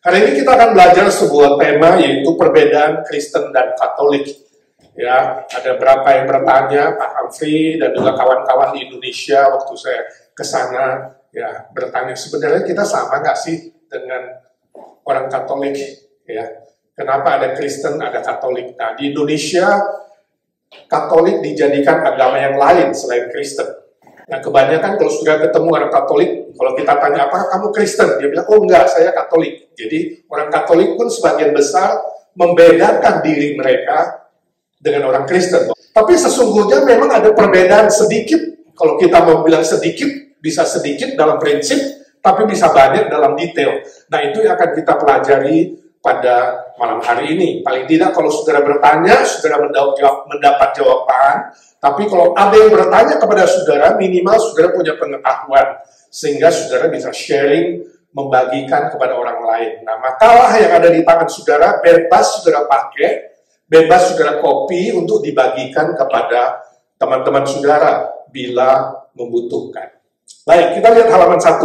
Hari ini kita akan belajar sebuah tema, yaitu perbedaan Kristen dan Katolik. Ya, ada berapa yang bertanya, Pak Humphrey dan juga kawan-kawan di Indonesia waktu saya ke sana, ya bertanya sebenarnya kita sama nggak sih dengan orang Katolik? Ya, kenapa ada Kristen, ada Katolik? Nah, di Indonesia Katolik dijadikan agama yang lain selain Kristen. Nah, kebanyakan kalau sudah ketemu orang Katolik, kalau kita tanya, apakah kamu Kristen? Dia bilang, oh enggak, saya Katolik. Jadi, orang Katolik pun sebagian besar membedakan diri mereka dengan orang Kristen. Tapi sesungguhnya memang ada perbedaan sedikit. Kalau kita mau bilang sedikit, bisa sedikit dalam prinsip, tapi bisa banyak dalam detail. Nah, itu yang akan kita pelajari pada malam hari ini. Paling tidak kalau saudara bertanya, saudara mendapat jawaban. Tapi kalau ada yang bertanya kepada saudara, minimal saudara punya pengetahuan. Sehingga saudara bisa sharing, membagikan kepada orang lain. Nah, makalah yang ada di tangan saudara, bebas saudara pakai, bebas saudara copy untuk dibagikan kepada teman-teman saudara bila membutuhkan. Baik, kita lihat halaman 1.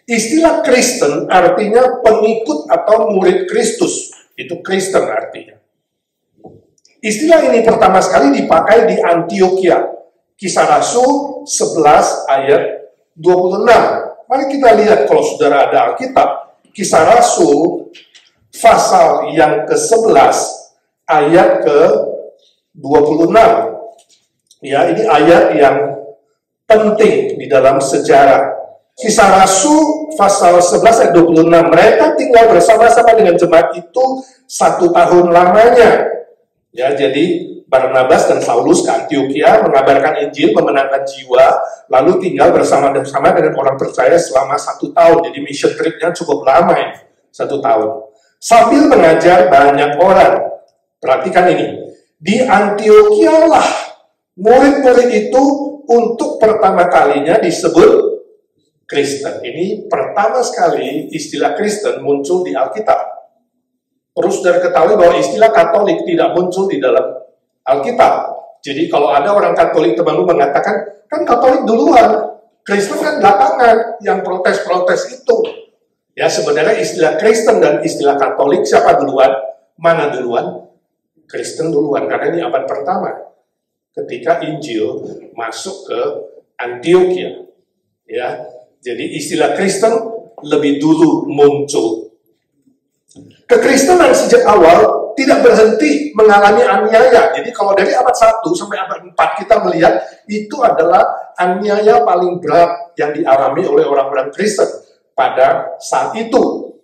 Istilah Kristen artinya pengikut atau murid Kristus. Itu Kristen artinya. Istilah ini pertama sekali dipakai di Antioquia. Kisah Rasul 11 ayat 26. Mari kita lihat kalau saudara ada Alkitab. Kisah Rasul pasal yang ke-11 ayat ke-26. Ya, ini ayat yang penting di dalam sejarah. Kisah Rasul pasal 11 ayat 26. Mereka tinggal bersama-sama dengan jemaat itu 1 tahun lamanya. Ya, jadi Barnabas dan Saulus ke Antioquia mengabarkan Injil, memenangkan jiwa, lalu tinggal bersama-sama dengan orang percaya selama 1 tahun. Jadi mission trip-nya cukup lama ini, 1 tahun. Sambil mengajar banyak orang. Perhatikan ini. Di Antioquia lah murid-murid itu untuk pertama kalinya disebut Kristen. Ini pertama sekali istilah Kristen muncul di Alkitab. Terus sudah ketahui bahwa istilah Katolik tidak muncul di dalam Alkitab. Jadi kalau ada orang Katolik teman-teman mengatakan, kan Katolik duluan, Kristen kan belakangan, yang protes-protes itu. Ya, sebenarnya istilah Kristen dan istilah Katolik siapa duluan? Mana duluan? Kristen duluan, karena ini abad pertama. Ketika Injil masuk ke Antioquia. Ya, jadi istilah Kristen lebih dulu muncul. Kekristenan sejak awal tidak berhenti mengalami aniaya. Jadi kalau dari abad 1 sampai abad 4 kita melihat itu adalah aniaya paling berat yang dialami oleh orang-orang Kristen pada saat itu.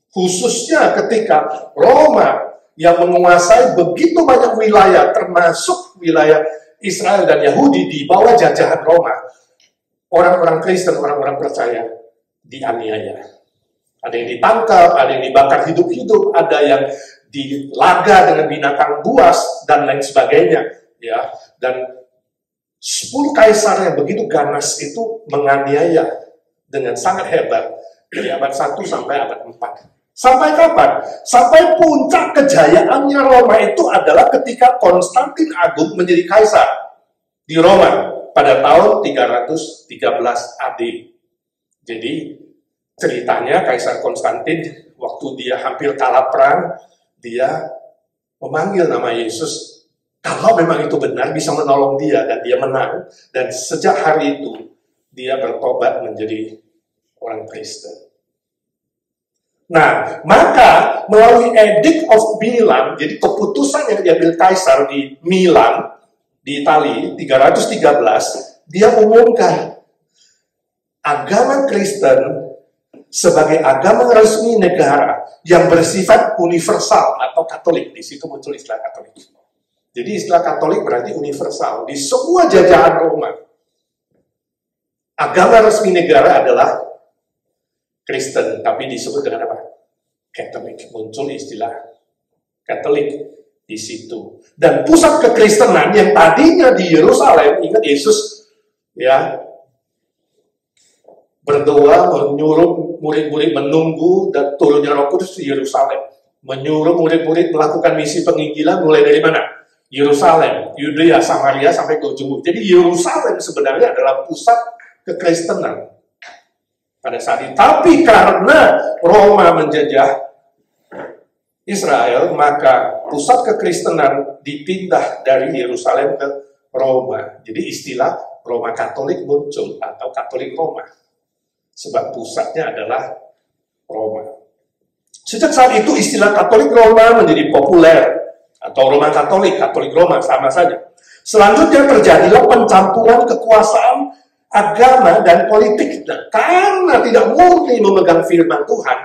Khususnya ketika Roma yang menguasai begitu banyak wilayah, termasuk wilayah Israel dan Yahudi di bawah jajahan Roma. Orang-orang Kristen, orang-orang percaya dianiaya. Ada yang ditangkap, ada yang dibakar hidup-hidup, ada yang dilaga dengan binatang buas, dan lain sebagainya. Ya, dan 10 kaisar yang begitu ganas itu menganiaya dengan sangat hebat dari abad 1 sampai abad 4. Sampai kapan? Sampai puncak kejayaannya Roma itu adalah ketika Konstantin Agung menjadi kaisar di Roma pada tahun 313 AD. Jadi, ceritanya Kaisar Konstantin waktu dia hampir kalah perang, dia memanggil nama Yesus. Kalau memang itu benar, bisa menolong dia, dan dia menang. Dan sejak hari itu, dia bertobat menjadi orang Kristen. Nah, maka melalui Edict of Milan, jadi keputusan yang diambil Kaisar di Milan, di Italia, 313, dia umumkan agama Kristen sebagai agama resmi negara yang bersifat universal atau Katolik. Di situ muncul istilah Katolik. Jadi istilah Katolik berarti universal. Di semua jajahan Roma, agama resmi negara adalah Kristen, tapi disebut dengan apa? Katolik. Muncul istilah Katolik di situ. Dan pusat kekristenan yang tadinya di Yerusalem, ingat Yesus ya berdoa menyuruh murid-murid menunggu dan turunnya Roh Kudus di Yerusalem. Menyuruh murid-murid melakukan misi penginjilan mulai dari mana? Yerusalem, Yudea, Samaria sampai ke ujung. Jadi Yerusalem sebenarnya adalah pusat kekristenan. pada saat itu. Tapi karena Roma menjajah Israel, maka pusat kekristenan dipindah dari Yerusalem ke Roma. Jadi istilah Roma Katolik muncul, atau Katolik Roma. Sebab pusatnya adalah Roma. Sejak saat itu istilah Katolik Roma menjadi populer, atau Roma Katolik, Katolik Roma, sama saja. Selanjutnya terjadilah pencampuran kekuasaan, agama, dan politik. Dan karena tidak murni memegang firman Tuhan,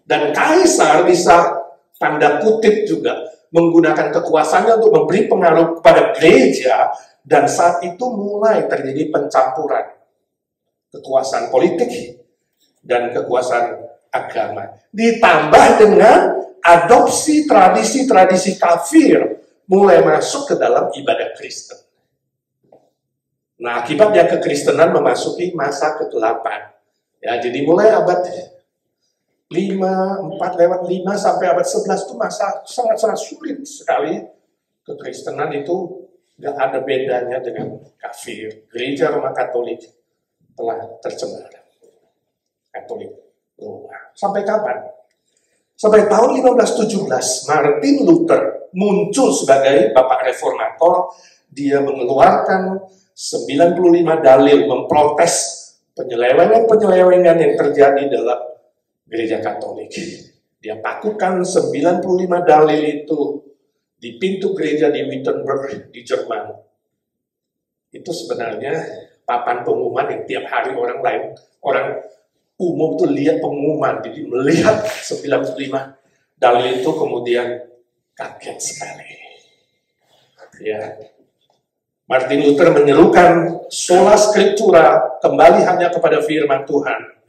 dan kaisar bisa tanda kutip juga menggunakan kekuasaannya untuk memberi pengaruh kepada gereja, dan saat itu mulai terjadi pencampuran kekuasaan politik dan kekuasaan agama. Ditambah dengan adopsi tradisi-tradisi kafir mulai masuk ke dalam ibadah Kristen. Nah, akibatnya kekristenan memasuki masa ke-8. Ya, jadi mulai abad 4 sampai abad 11 itu masa sangat-sangat sulit sekali. Kekristenan itu nggak ada bedanya dengan kafir. Gereja Roma Katolik telah tercemar. Katolik Roma. Sampai kapan? Sampai tahun 1517, Martin Luther muncul sebagai bapak reformator. Dia mengeluarkan 95 dalil memprotes penyelewengan yang terjadi dalam gereja Katolik. Dia pakukan 95 dalil itu di pintu gereja di Wittenberg di Jerman. Itu sebenarnya papan pengumuman yang tiap hari orang umum itu lihat pengumuman. Jadi melihat 95 dalil itu kemudian kaget sekali. Ya. Martin Luther menyerukan sola scriptura, kembali hanya kepada firman Tuhan.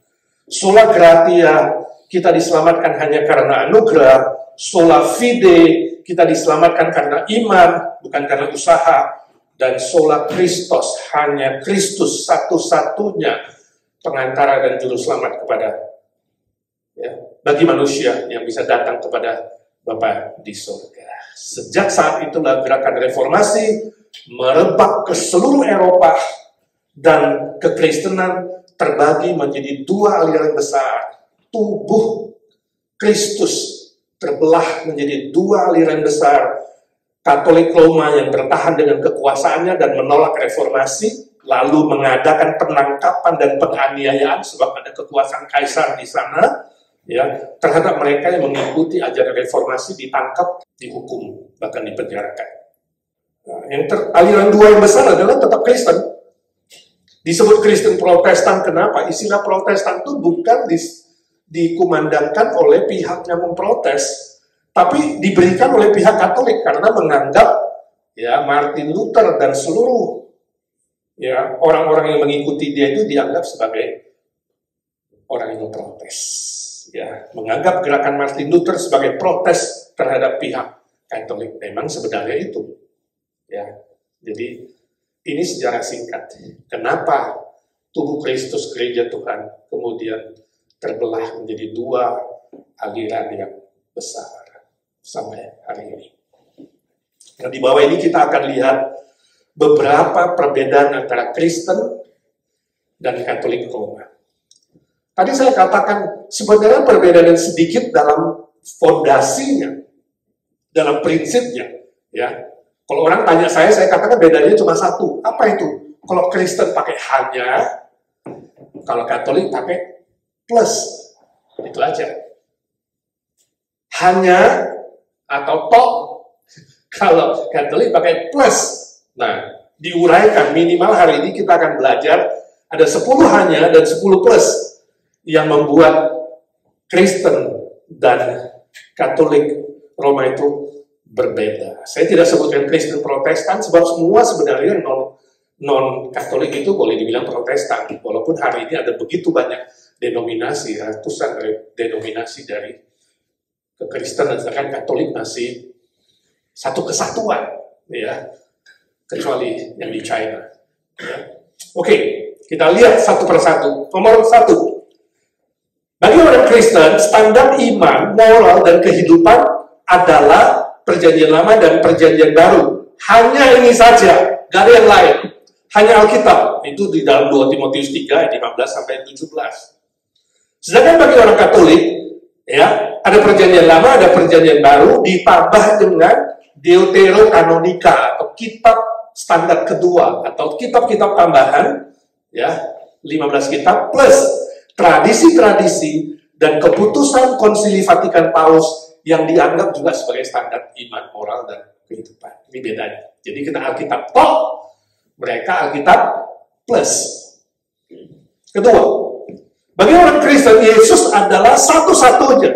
Sola gratia, kita diselamatkan hanya karena anugerah. Sola fide, kita diselamatkan karena iman, bukan karena usaha. Dan sola Christos, hanya Kristus satu-satunya pengantara dan juru selamat bagi manusia yang bisa datang kepada Bapa di surga. Sejak saat itulah gerakan reformasi merebak ke seluruh Eropa, dan kekristenan terbagi menjadi 2 aliran besar. Tubuh Kristus terbelah menjadi 2 aliran besar. Katolik Roma yang bertahan dengan kekuasaannya dan menolak reformasi, lalu mengadakan penangkapan dan penganiayaan sebab ada kekuasaan kaisar di sana, ya, terhadap mereka yang mengikuti ajaran reformasi, ditangkap, dihukum, bahkan dipenjarakan. Nah, aliran 2 yang besar adalah tetap Kristen. Disebut Kristen Protestan, kenapa? Istilah Protestan itu bukan dikumandangkan oleh pihak yang memprotes, tapi diberikan oleh pihak Katolik karena menganggap ya Martin Luther dan seluruh ya orang-orang yang mengikuti dia itu dianggap sebagai orang yang memprotes. Ya, menganggap gerakan Martin Luther sebagai protes terhadap pihak Katolik. Memang sebenarnya itu. Ya, jadi ini sejarah singkat. Kenapa tubuh Kristus gereja Tuhan kemudian terbelah menjadi 2 aliran yang besar sampai hari ini. Nah, di bawah ini kita akan lihat beberapa perbedaan antara Kristen dan Katolik Roma. Tadi saya katakan sebenarnya perbedaan yang sedikit dalam fondasinya, dalam prinsipnya. Ya, kalau orang tanya saya katakan bedanya cuma satu. Apa itu? Kalau Kristen pakai hanya, kalau Katolik pakai plus. Itu aja. Hanya atau tok, kalau Katolik pakai plus. Nah, diuraikan minimal hari ini kita akan belajar ada 10 hanya dan 10 plus yang membuat Kristen dan Katolik Roma itu berbeda. Saya tidak sebutkan Kristen Protestan sebab semua sebenarnya non-Katolik itu boleh dibilang Protestan, walaupun hari ini ada begitu banyak denominasi, ratusan denominasi dari kekristenan, sedangkan Katolik masih satu kesatuan, ya, kecuali yang di China. Ya. Oke, kita lihat satu persatu. Nomor 1, bagi orang Kristen, standar iman, moral, dan kehidupan adalah Perjanjian Lama dan Perjanjian Baru. Hanya ini saja, gak ada yang lain. Hanya Alkitab. Itu di dalam 2 Timotius 3 ayat 15 sampai 17. Sedangkan bagi orang Katolik, ya, ada perjanjian lama, ada perjanjian baru, ditambah dengan Deuterokanonika atau kitab standar kedua atau kitab-kitab tambahan, ya, 15 kitab plus tradisi-tradisi dan keputusan Konsili Vatikan Paus yang dianggap juga sebagai standar iman, moral, dan kehidupan. Ini bedanya. Jadi kita Alkitab tok, mereka Alkitab plus. Kedua, bagi orang Kristen, Yesus adalah satu-satunya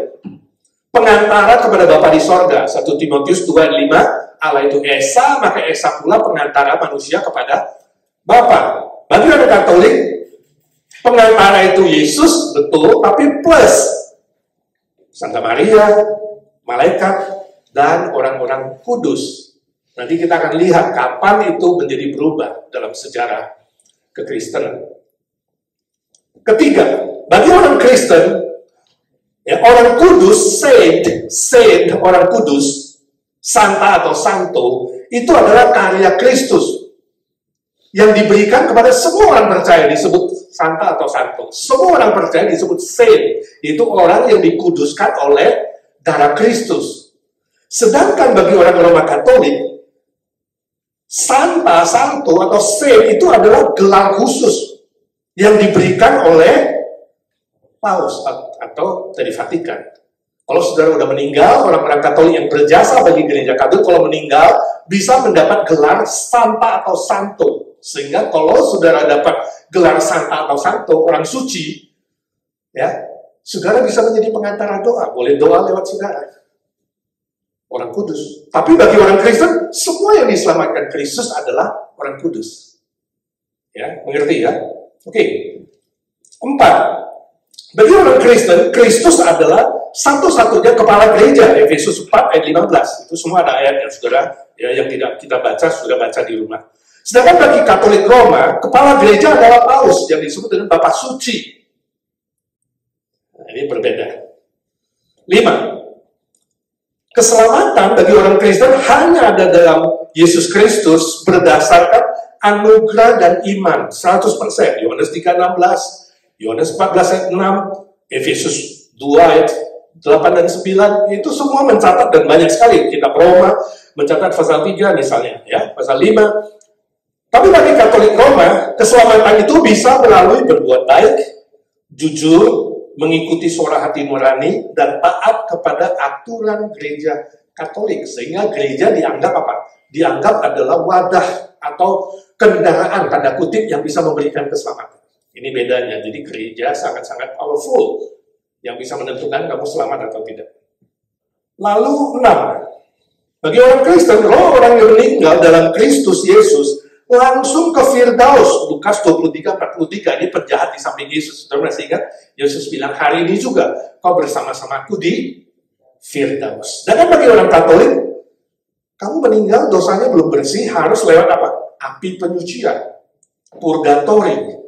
pengantara kepada Bapa di sorga. 1 Timotius 2:5, Allah itu Esa, maka Esa pula pengantara manusia kepada Bapa. Bagi orang Katolik, pengantara itu Yesus, betul, tapi plus Santa Maria, malaikat, dan orang-orang kudus. Nanti kita akan lihat kapan itu menjadi berubah dalam sejarah kekristenan. Ketiga, bagi orang Kristen, ya, orang kudus, saint, orang kudus, santa atau santo, itu adalah karya Kristus yang diberikan kepada semua orang percaya, disebut santa atau santo. Semua orang percaya disebut saint, itu orang yang dikuduskan oleh darah Kristus. Sedangkan bagi orang Roma Katolik, santa, santo, atau saint itu adalah gelar khusus yang diberikan oleh Paus atau dari Vatikan. Kalau saudara udah meninggal, orang-orang Katolik yang berjasa bagi gereja Katolik, kalau meninggal bisa mendapat gelar santa atau santo. Sehingga kalau saudara dapat gelar santa atau santo, orang suci, ya, saudara bisa menjadi pengantara doa. Boleh doa lewat saudara. Orang kudus. Tapi bagi orang Kristen, semua yang diselamatkan Kristus adalah orang kudus. Ya, mengerti ya? Oke. 4. Bagi orang Kristen, Kristus adalah satu-satunya kepala gereja. Efesus 4 ayat 15. Itu semua ada ayatnya, saudara. Ya, yang tidak kita baca, sudah baca di rumah. Sedangkan bagi Katolik Roma, kepala gereja adalah Paus, yang disebut dengan Bapak Suci. Nah, ini berbeda. 5. Keselamatan bagi orang Kristen hanya ada dalam Yesus Kristus berdasarkan anugerah dan iman 100%. Yohanes 3:16, Yohanes 14 ayat 6, Efesus 2 ayat 8 dan 9, itu semua mencatat dan banyak sekali. Kitab Roma mencatat pasal 3 misalnya, ya, pasal 5. Tapi bagi Katolik Roma, keselamatan itu bisa melalui berbuat baik, jujur, mengikuti suara hati nurani, dan taat kepada aturan gereja Katolik. Sehingga gereja dianggap apa? Dianggap adalah wadah atau kendaraan, tanda kutip, yang bisa memberikan keselamatan. Ini bedanya. Jadi gereja sangat-sangat powerful, yang bisa menentukan kamu selamat atau tidak. Lalu 6. Bagi orang Kristen, roh orang yang meninggal dalam Kristus Yesus langsung ke Firdaus. Lukas 23:43, ini penjahat di samping Yesus. Saudara masih ingat? Yesus bilang, hari ini juga kau bersama-samaku di Firdaus. Dan bagi orang Katolik, kamu meninggal, dosanya belum bersih, harus lewat apa? Api penyucian, purgatori,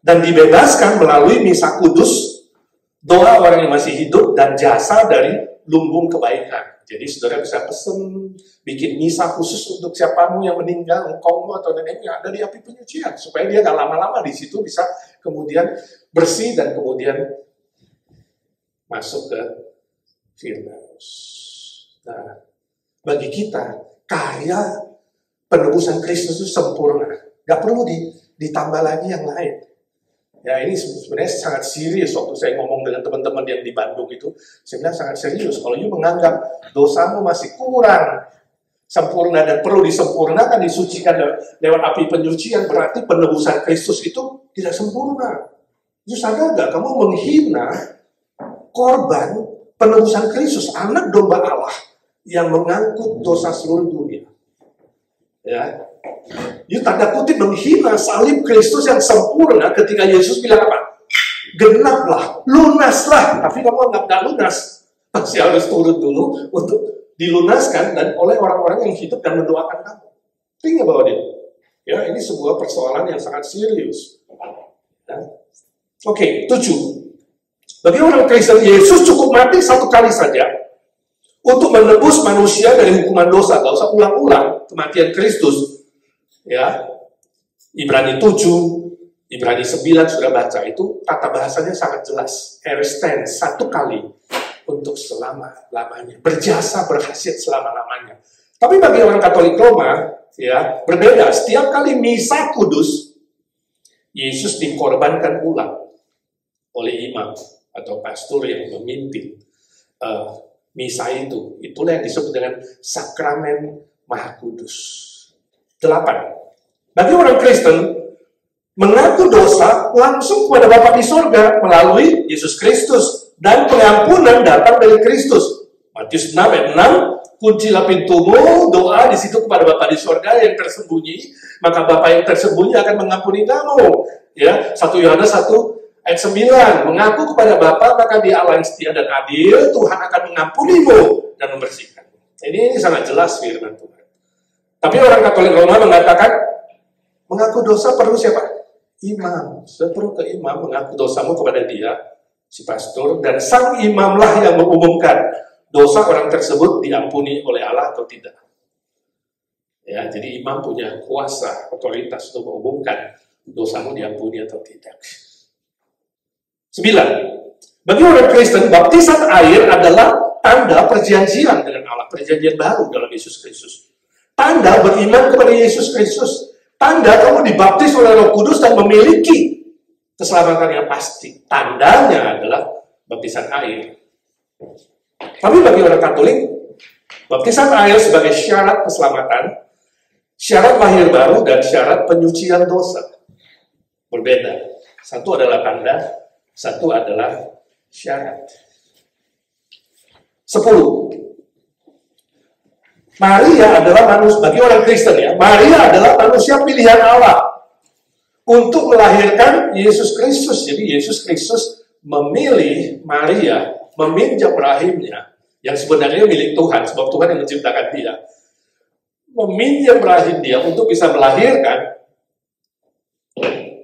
dan dibebaskan melalui misa kudus, doa orang yang masih hidup, dan jasa dari lumbung kebaikan. Jadi saudara bisa pesen, bikin misa khusus untuk siapamu yang meninggal, engkaumu atau neneknya, ada di api penyucian, supaya dia gak lama-lama di situ bisa kemudian bersih dan kemudian masuk ke Firdaus. Nah, bagi kita, karya penebusan Kristus itu sempurna. Gak perlu ditambah lagi yang lain. Ya, ini sebenarnya sangat serius. Waktu saya ngomong dengan teman-teman yang di Bandung itu, saya bilang sangat serius. Kalau you menganggap dosamu masih kurang sempurna dan perlu disempurnakan, disucikan lewat api penyucian, berarti penebusan Kristus itu tidak sempurna. You sadar gak? Kamu menghina korban penebusan Kristus, anak domba Allah yang mengangkut dosa seluruh dunia. Ya, you tanda kutip menghina salib Kristus yang sempurna ketika Yesus bilang apa? Genaplah, lunaslah. Tapi kamu anggap gak lunas. Masih harus turun dulu untuk dilunaskan dan oleh orang-orang yang hidup dan mendoakan kamu. Think about it. Ya, ini sebuah persoalan yang sangat serius. Ya. Oke, 7. Bagi orang Kristen, Yesus cukup mati satu kali saja untuk menebus manusia dari hukuman dosa. Gak usah ulang-ulang kematian Kristus. Ya, Ibrani 7, Ibrani 9 sudah baca, itu tata bahasanya sangat jelas. Eresten, satu kali untuk selama-lamanya. Berjasa, berhasil selama-lamanya. Tapi bagi orang Katolik Roma, ya, berbeda. Setiap kali misa kudus, Yesus dikorbankan ulang oleh imam atau pastor yang memimpin misa itu. Itulah yang disebut dengan sakramen Maha Kudus. 8. Bagi orang Kristen, mengaku dosa langsung kepada Bapa di sorga melalui Yesus Kristus, dan pengampunan datang dari Kristus. Matius 6 ayat 6, kuncilah pintumu, doa di situ kepada Bapa di sorga yang tersembunyi, maka Bapa yang tersembunyi akan mengampuni kamu. Ya, 1 Yohanes 1 ayat 9, mengaku kepada Bapa, maka Dia Allah yang setia dan adil, Tuhan akan mengampunimu dan membersihkan. Ini sangat jelas firman Tuhan. Tapi orang Katolik Roma mengatakan, mengaku dosa perlu siapa? Imam. Seperti ke imam, mengaku dosamu kepada dia, si pastor, dan sang imamlah yang mengumumkan dosa orang tersebut diampuni oleh Allah atau tidak. Ya, jadi imam punya kuasa, otoritas untuk mengumumkan dosamu diampuni atau tidak. 9. Bagi orang Kristen, baptisan air adalah tanda perjanjian dengan Allah, perjanjian baru dalam Yesus Kristus. Tanda beriman kepada Yesus Kristus. Tanda kamu dibaptis oleh Roh Kudus dan memiliki keselamatan yang pasti. Tandanya adalah baptisan air. Tapi bagi orang Katolik, baptisan air sebagai syarat keselamatan, syarat lahir baru, dan syarat penyucian dosa. Berbeda. Satu adalah tanda, satu adalah syarat. 10. Maria adalah manusia, bagi orang Kristen ya, Maria adalah manusia pilihan Allah untuk melahirkan Yesus Kristus. Jadi Yesus Kristus memilih Maria, meminjam rahimnya, yang sebenarnya milik Tuhan, sebab Tuhan yang menciptakan dia. Meminjam rahim dia untuk bisa melahirkan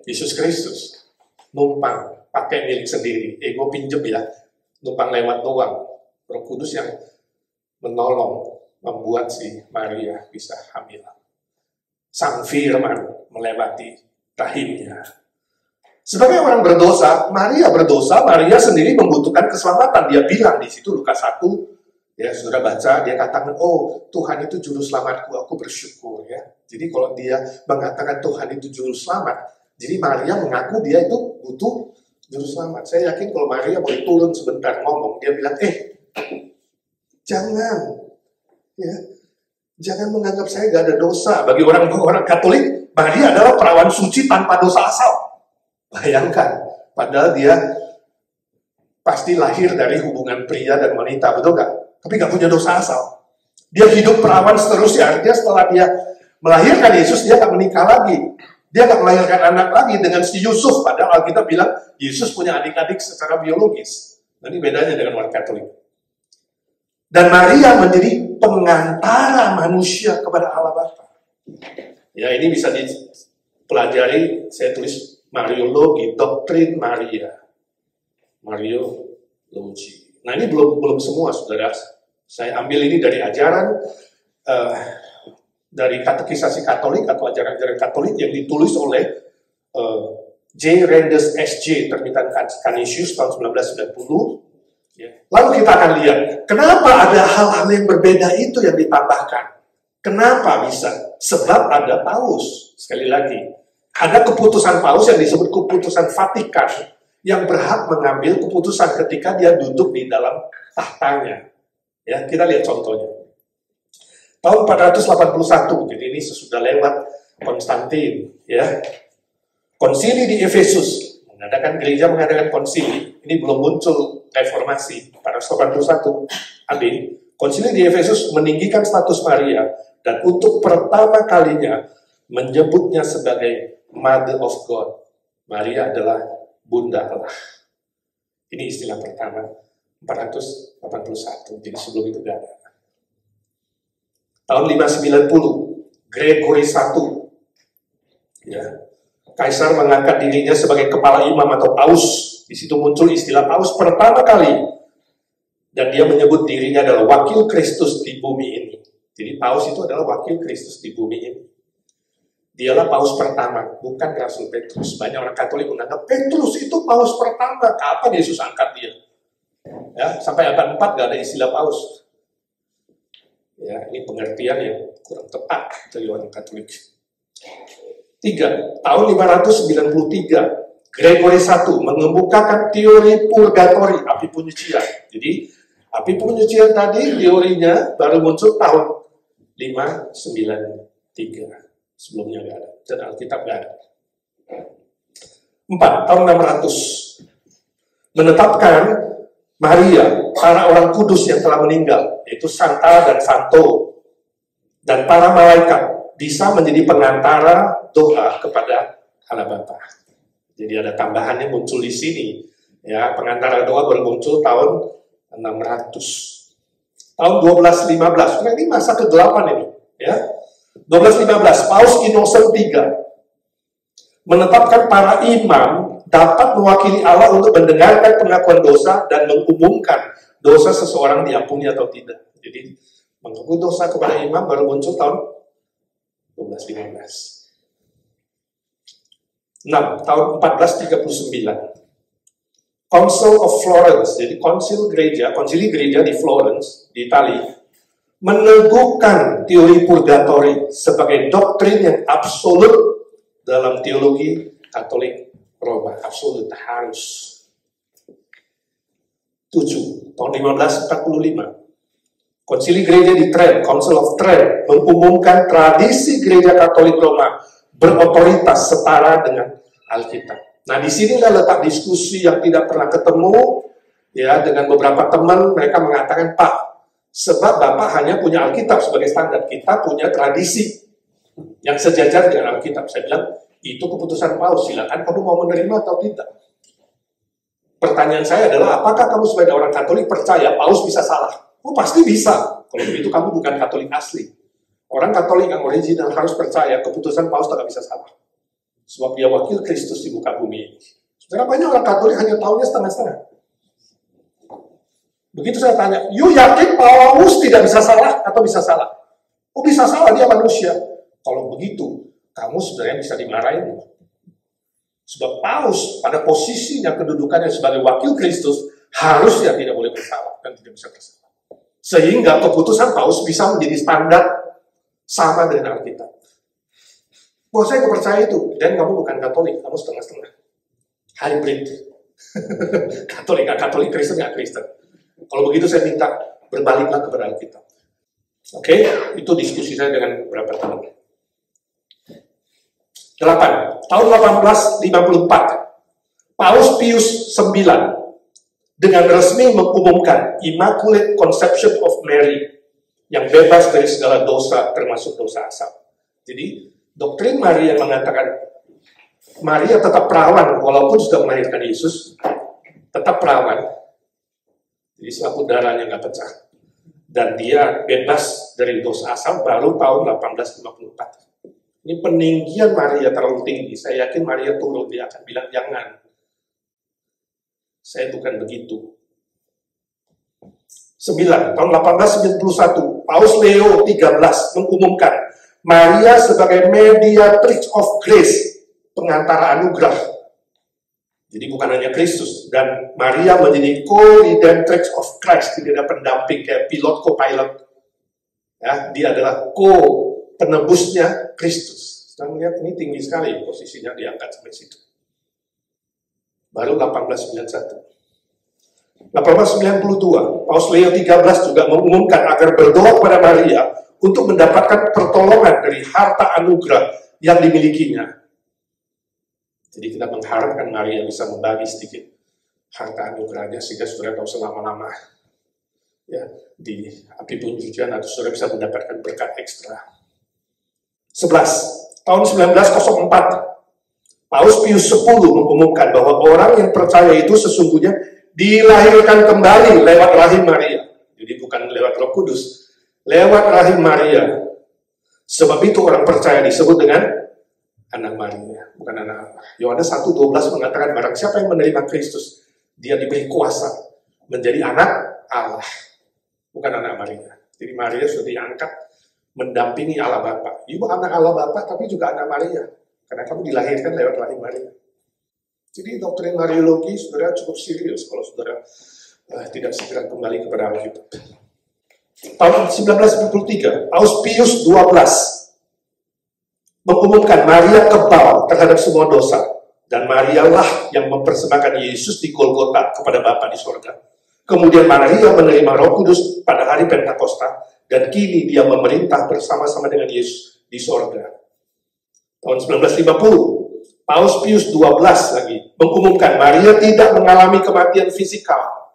Yesus Kristus. Numpang, pakai milik sendiri. Gue pinjem ya, numpang lewat doang. Roh Kudus yang menolong, membuat si Maria bisa hamil. Sang Firman melewati rahimnya. Sebagai orang berdosa, Maria sendiri membutuhkan keselamatan. Dia bilang di situ Lukas 1, ya sudah baca, dia katakan, oh Tuhan itu juru selamatku, aku bersyukur ya. Jadi kalau dia mengatakan Tuhan itu juru selamat, jadi Maria mengaku dia itu butuh juru selamat. Saya yakin kalau Maria boleh turun sebentar ngomong, dia bilang, jangan. Ya, jangan menganggap saya gak ada dosa. Bagi orang Katolik, Maria adalah perawan suci tanpa dosa asal. Bayangkan, padahal dia pasti lahir dari hubungan pria dan wanita, betul gak? Tapi gak punya dosa asal. Dia hidup perawan seterusnya, artinya setelah dia melahirkan Yesus, dia gak menikah lagi. Dia gak melahirkan anak lagi dengan si Yusuf, padahal Alkitab bilang, Yesus punya adik-adik secara biologis. Nah, ini bedanya dengan orang Katolik. Dan Maria menjadi pengantara manusia kepada Allah Bapa. Ya, ini bisa dipelajari, saya tulis Mariologi, doktrin Maria. Mariologi. Nah, ini belum semua, saudara. Saya ambil ini dari ajaran, dari katekisasi Katolik atau ajaran-ajaran Katolik yang ditulis oleh J. Rendes S.J. Terbitan Canisius tahun 1990. Lalu kita akan lihat, kenapa ada hal-hal yang berbeda itu yang ditambahkan. Kenapa bisa? Sebab ada Paulus. Sekali lagi, ada keputusan Paulus yang disebut keputusan Vatikan, yang berhak mengambil keputusan ketika dia duduk di dalam tahtanya. Ya, kita lihat contohnya. Tahun 481, jadi ini sesudah lewat Konstantin. Ya, konsili di Efesus. Mengadakan konsili. Ini belum muncul reformasi. Pada 81 AD, konsili di Efesus meninggikan status Maria dan untuk pertama kalinya menyebutnya sebagai Mother of God. Maria adalah Bunda Allah. Ini istilah pertama. 481. Jadi sebelum itu tidak ada. Tahun 590, Gregory I. Ya. Kaisar mengangkat dirinya sebagai kepala imam atau paus. Di situ muncul istilah paus pertama kali. Dan dia menyebut dirinya adalah wakil Kristus di bumi ini. Jadi paus itu adalah wakil Kristus di bumi ini. Dialah paus pertama, bukan Rasul Petrus. Banyak orang Katolik menganggap Petrus itu paus pertama. Kapan Yesus angkat dia? Ya, sampai abad 4 gak ada istilah paus. Ya, ini pengertian yang kurang tepat dari orang Katolik. 3. Tahun 593, Gregory I mengemukakan teori purgatori, api penyucian. Jadi, api penyucian tadi teorinya baru muncul tahun 593. Sebelumnya nggak ada, dan Alkitab nggak ada. 4. Tahun 600, menetapkan Maria, para orang kudus yang telah meninggal, yaitu Santa dan Santo, dan para malaikat, bisa menjadi pengantara doa kepada Allah Bapa. Jadi ada tambahannya muncul di sini. Ya, pengantara doa baru muncul tahun 600. Tahun 1215, nah ini masa ke-8 ini. Ya, 1215, Paus Innocent III menetapkan para imam dapat mewakili Allah untuk mendengarkan pengakuan dosa dan mengumumkan dosa seseorang diampuni atau tidak. Jadi, mengakui dosa kepada imam baru muncul tahun 1215. 6. Tahun 1439, Council of Florence, jadi konsili gereja di Florence, di Italia, meneguhkan teori purgatori sebagai doktrin yang absolut dalam teologi Katolik Roma. Absolut, harus. 7. Tahun 1545, Konsili Gereja di Trent, Council of Trent, mengumumkan tradisi Gereja Katolik Roma berotoritas setara dengan Alkitab. Nah, di sinilah letak diskusi yang tidak pernah ketemu, ya, dengan beberapa teman. Mereka mengatakan, Pak, sebab Bapak hanya punya Alkitab sebagai standar, kita punya tradisi yang sejajar dengan Alkitab. Saya bilang, itu keputusan Paus, silakan kamu mau menerima atau tidak. Pertanyaan saya adalah, apakah kamu sebagai orang Katolik percaya Paus bisa salah? Oh, pasti bisa. Kalau begitu kamu bukan Katolik asli. Orang Katolik yang original harus percaya keputusan Paus tidak bisa salah. Sebab dia wakil Kristus di muka bumi ini. Sebenarnya banyak orang Katolik hanya tahunya setengah-setengah. Begitu saya tanya, you yakin Paus tidak bisa salah atau bisa salah? Oh, bisa salah, dia manusia. Kalau begitu, kamu sebenarnya bisa dimarahin. Sebab Paus pada posisinya, kedudukannya sebagai wakil Kristus, harusnya tidak boleh bersalah dan tidak bisa bersalah. Sehingga keputusan Paus bisa menjadi standar sama dengan Alkitab. Bahwa saya nggak percaya itu, dan kamu bukan Katolik, kamu setengah-setengah. Hybrid. Katolik nggak Katolik, Kristen nggak Kristen. Kalau begitu saya minta berbaliklah kepada Alkitab. Oke, itu diskusi saya dengan beberapa teman. 8. Tahun 1854, Paus Pius IX dengan resmi mengumumkan Immaculate Conception of Mary yang bebas dari segala dosa, termasuk dosa asal. Jadi, doktrin Maria mengatakan Maria tetap perawan, walaupun sudah melahirkan Yesus, tetap perawan. Jadi selaput darahnya nggak pecah. Dan dia bebas dari dosa asal baru tahun 1854. Ini peninggian Maria terlalu tinggi. Saya yakin Maria turun, dia akan bilang, jangan. Saya bukan begitu. 9. Tahun 1891, Paus Leo XIII mengumumkan Maria sebagai mediatrix of grace, pengantara anugerah. Jadi bukan hanya Kristus, dan Maria menjadi co-redemptrix of Christ, tidak ada pendamping kayak pilot co-pilot. Ya, dia adalah co-penebusnya Kristus. Kita melihat ini tinggi sekali posisinya, diangkat sampai situ. Baru 1891. 1892, Paus Leo XIII juga mengumumkan agar berdoa kepada Maria untuk mendapatkan pertolongan dari harta anugerah yang dimilikinya. Jadi kita mengharapkan Maria bisa membagi sedikit harta anugerahnya sehingga saudara tahu selama-lama ya di api penyucian atau saudara bisa mendapatkan berkat ekstra. 11. Tahun 1904, Paus Pius X mengumumkan bahwa orang yang percaya itu sesungguhnya dilahirkan kembali lewat rahim Maria. Jadi bukan lewat Roh Kudus, lewat rahim Maria. Sebab itu orang percaya disebut dengan anak Maria, bukan anak Allah. Yohanes 1:12 mengatakan barang siapa yang menerima Kristus, dia diberi kuasa menjadi anak Allah, bukan anak Maria. Jadi Maria sudah diangkat mendampingi Allah Bapa. Ibu anak Allah Bapa, tapi juga anak Maria. Karena kamu dilahirkan lewat rahim Maria. Jadi doktrin Mariologi, saudara, cukup serius kalau saudara tidak segera kembali kepada Alkitab. Tahun 1943, Paus Pius XII mengumumkan Maria kebal terhadap semua dosa. Dan Marialah yang mempersembahkan Yesus di Golgota kepada Bapa di surga. Kemudian Maria menerima Roh Kudus pada hari Pentakosta, dan kini dia memerintah bersama-sama dengan Yesus di surga. Tahun 1950, Paus Pius XII lagi mengumumkan Maria tidak mengalami kematian fisikal,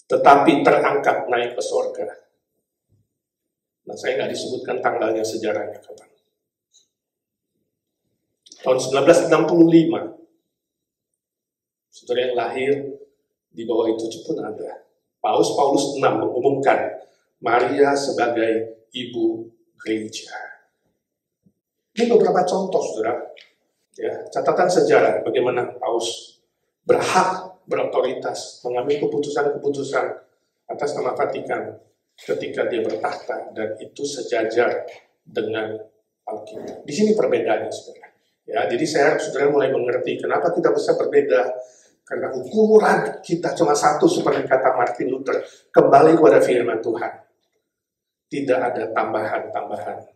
tetapi terangkat naik ke surga. Nah, saya nggak disebutkan tanggalnya, sejarahnya kapan. Tahun 1965, saudara yang lahir di bawah itu pun ada. Paus Paulus VI mengumumkan Maria sebagai ibu gereja. Ini beberapa contoh, saudara. Ya, catatan sejarah bagaimana Paus berhak, berotoritas, mengambil keputusan-keputusan atas nama Vatikan ketika dia bertahta, dan itu sejajar dengan Alkitab. Di sini perbedaannya, saudara. Ya, jadi saya harap saudara mulai mengerti kenapa kita bisa berbeda. Karena ukuran kita cuma satu, seperti kata Martin Luther, kembali kepada firman Tuhan. Tidak ada tambahan-tambahan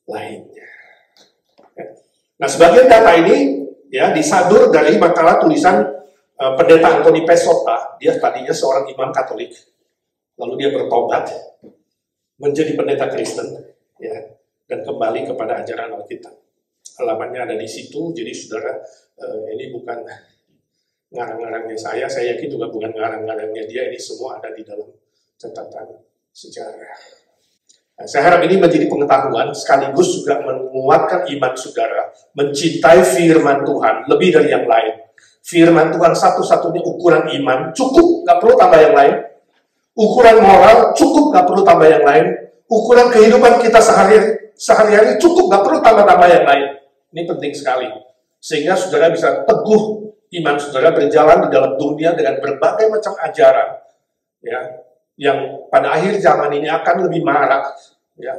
lainnya. Ya. Nah, sebagian data ini ya disadur dari makalah tulisan pendeta Anthony Pesota. Dia tadinya seorang imam Katolik, lalu dia bertobat menjadi pendeta Kristen, ya, dan kembali kepada ajaran Alkitab. Alamatnya ada di situ. Jadi saudara, ini bukan ngarang-ngarangnya saya yakin juga bukan ngarang-ngarangnya dia, ini semua ada di dalam catatan sejarah. Nah, saya harap ini menjadi pengetahuan, sekaligus juga menguatkan iman saudara, mencintai firman Tuhan lebih dari yang lain. Firman Tuhan satu-satunya ukuran iman, cukup, gak perlu tambah yang lain. Ukuran moral, cukup, gak perlu tambah yang lain. Ukuran kehidupan kita sehari-hari, cukup, gak perlu tambah-tambah yang lain. Ini penting sekali. Sehingga saudara bisa teguh iman saudara berjalan di dalam dunia dengan berbagai macam ajaran, ya, yang pada akhir zaman ini akan lebih marak. Ya.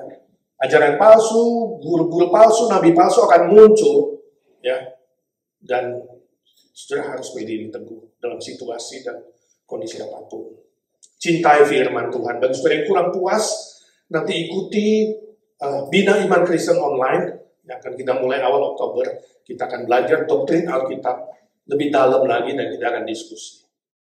Ajaran palsu, guru-guru palsu, nabi palsu akan muncul. Ya. Dan saudara harus berdiri teguh dalam situasi dan kondisi apapun. Cintai firman Tuhan. Bagi saudara yang kurang puas, nanti ikuti Bina Iman Kristen Online yang akan kita mulai awal Oktober. Kita akan belajar doktrin Alkitab lebih dalam lagi dan kita akan diskusi.